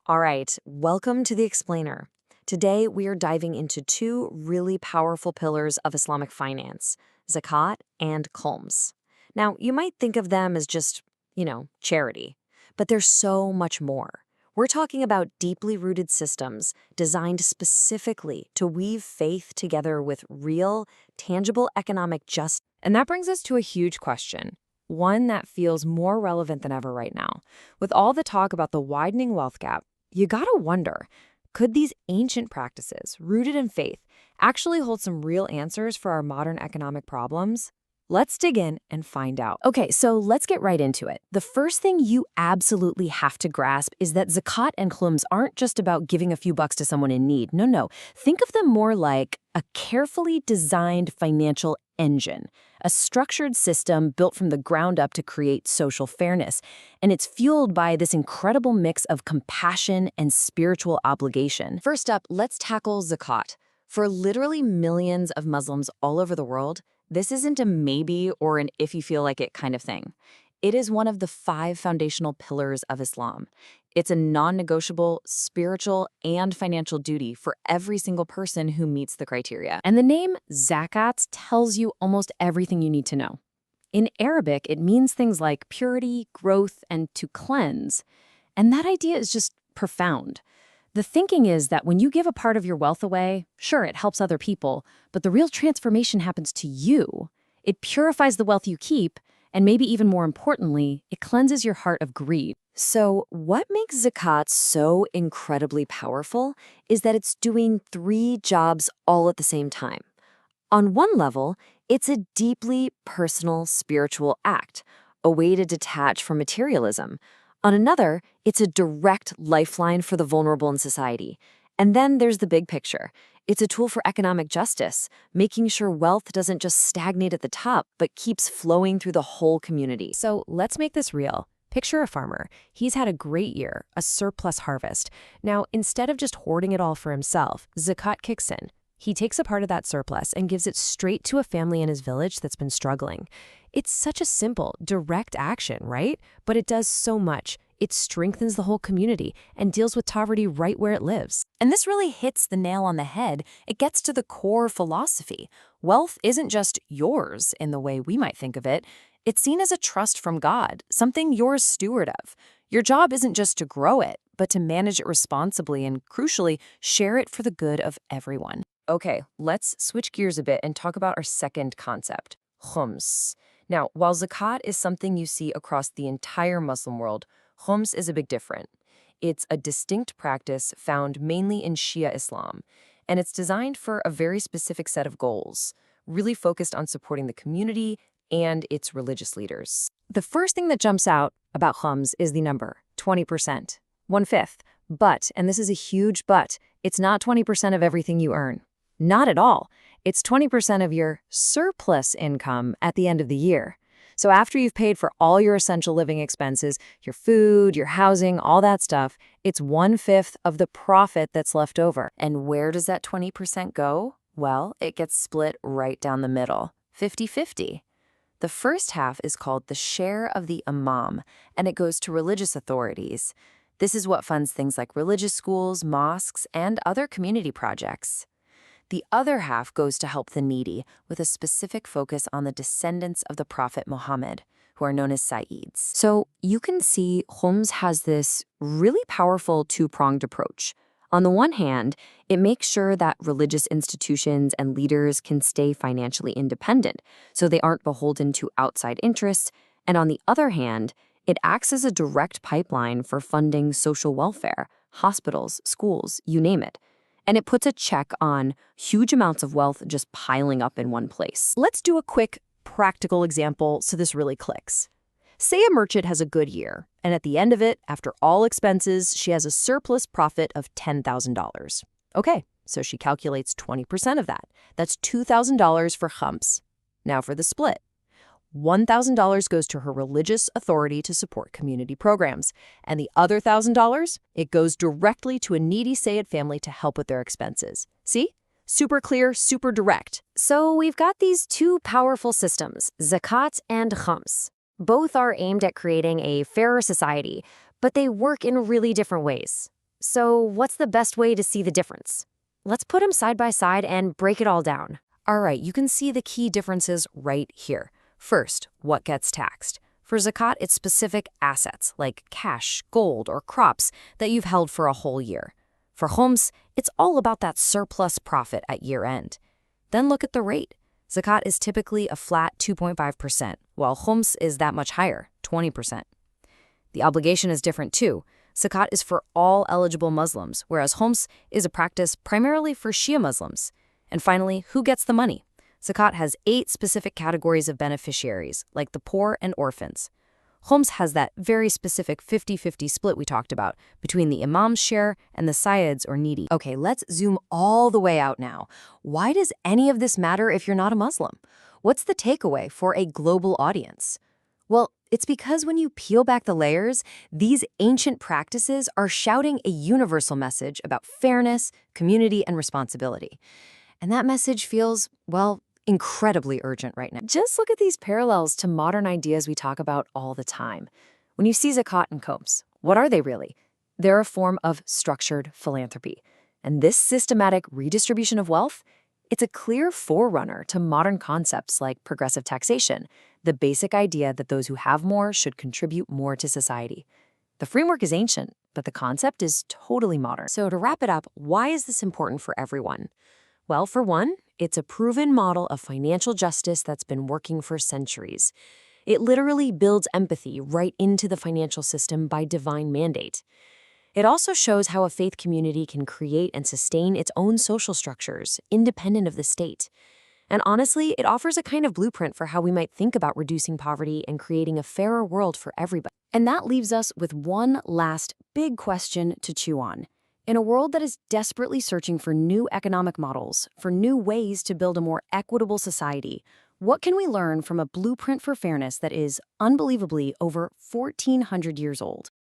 All right, welcome to The Explainer. Today, we are diving into two really powerful pillars of Islamic finance, Zakat and Khums. Now, you might think of them as just, charity, but there's so much more. We're talking about deeply rooted systems designed specifically to weave faith together with real, tangible economic justice. And that brings us to a huge question, one that feels more relevant than ever right now. With all the talk about the widening wealth gap, you gotta wonder, could these ancient practices, rooted in faith, actually hold some real answers for our modern economic problems? Let's dig in and find out. Okay, so let's get right into it. The first thing you absolutely have to grasp is that Zakat and Khums aren't just about giving a few bucks to someone in need. No. Think of them more like a carefully designed financial engine, a structured system built from the ground up to create social fairness. And it's fueled by this incredible mix of compassion and spiritual obligation. First up, let's tackle Zakat. For literally millions of Muslims all over the world, this isn't a maybe or an if you feel like it kind of thing. It is one of the 5 foundational pillars of Islam. It's a non-negotiable spiritual and financial duty for every single person who meets the criteria. And the name Zakat tells you almost everything you need to know. In Arabic, it means things like purity, growth, and to cleanse. And that idea is just profound. The thinking is that when you give a part of your wealth away, sure, it helps other people, but the real transformation happens to you. It purifies the wealth you keep, and maybe even more importantly, it cleanses your heart of greed. So what makes Zakat so incredibly powerful is that it's doing 3 jobs all at the same time. On one level, it's a deeply personal spiritual act, a way to detach from materialism. On another, it's a direct lifeline for the vulnerable in society. And then there's the big picture. It's a tool for economic justice, making sure wealth doesn't just stagnate at the top, but keeps flowing through the whole community. So let's make this real. Picture a farmer. He's had a great year, a surplus harvest. Now, instead of just hoarding it all for himself, Zakat kicks in. He takes a part of that surplus and gives it straight to a family in his village that's been struggling. It's such a simple, direct action, right? But it does so much. It strengthens the whole community and deals with poverty right where it lives. And this really hits the nail on the head. It gets to the core philosophy. Wealth isn't just yours in the way we might think of it. It's seen as a trust from God, something you're a steward of. Your job isn't just to grow it, but to manage it responsibly and, crucially, share it for the good of everyone. Okay, let's switch gears a bit and talk about our second concept, khums. Now, while zakat is something you see across the entire Muslim world, khums is a bit different. It's a distinct practice found mainly in Shia Islam, and it's designed for a very specific set of goals, really focused on supporting the community and its religious leaders. The first thing that jumps out about khums is the number, 20%, 1/5. But, and this is a huge but, it's not 20% of everything you earn. Not at all. It's 20% of your surplus income at the end of the year. So after you've paid for all your essential living expenses, your food, your housing, all that stuff, it's 1/5 of the profit that's left over. And where does that 20% go? Well, it gets split right down the middle, 50-50. The first half is called the share of the imam, and it goes to religious authorities. This is what funds things like religious schools, mosques, and other community projects. The other half goes to help the needy, with a specific focus on the descendants of the Prophet Muhammad, who are known as Sayyids. So you can see Khums has this really powerful 2-pronged approach. On the one hand, it makes sure that religious institutions and leaders can stay financially independent, so they aren't beholden to outside interests. And on the other hand, it acts as a direct pipeline for funding social welfare, hospitals, schools, you name it. And it puts a check on huge amounts of wealth just piling up in one place. Let's do a quick practical example so this really clicks. Say a merchant has a good year, and at the end of it, after all expenses, she has a surplus profit of $10,000. Okay, so she calculates 20% of that. That's $2,000 for khums. Now for the split. $1,000 goes to her religious authority to support community programs. And the other $1,000, it goes directly to a needy Sayyid family to help with their expenses. See? Super clear, super direct. So we've got these 2 powerful systems, Zakat and Khums. Both are aimed at creating a fairer society, but they work in really different ways. So what's the best way to see the difference? Let's put them side by side and break it all down. All right, you can see the key differences right here. First, what gets taxed? For zakat, it's specific assets like cash, gold, or crops that you've held for a whole year. For khums, it's all about that surplus profit at year end. Then look at the rate. Zakat is typically a flat 2.5%, while khums is that much higher, 20%. The obligation is different too. Zakat is for all eligible Muslims, whereas khums is a practice primarily for Shia Muslims. And finally, who gets the money? Zakat has 8 specific categories of beneficiaries, like the poor and orphans. Khums has that very specific 50-50 split we talked about between the imam's share and the sayyids or needy. Okay, let's zoom all the way out now. Why does any of this matter if you're not a Muslim? What's the takeaway for a global audience? Well, it's because when you peel back the layers, these ancient practices are shouting a universal message about fairness, community, and responsibility. And that message feels, well, incredibly urgent right now. Just look at these parallels to modern ideas we talk about all the time. When you see Zakat and Khums, what are they really? They're a form of structured philanthropy. And this systematic redistribution of wealth, it's a clear forerunner to modern concepts like progressive taxation, the basic idea that those who have more should contribute more to society. The framework is ancient, but the concept is totally modern. So to wrap it up, why is this important for everyone? Well, for one, it's a proven model of financial justice that's been working for centuries. It literally builds empathy right into the financial system by divine mandate. It also shows how a faith community can create and sustain its own social structures, independent of the state. And honestly, it offers a kind of blueprint for how we might think about reducing poverty and creating a fairer world for everybody. And that leaves us with one last big question to chew on. In a world that is desperately searching for new economic models, for new ways to build a more equitable society, what can we learn from a blueprint for fairness that is, unbelievably, over 1,400 years old?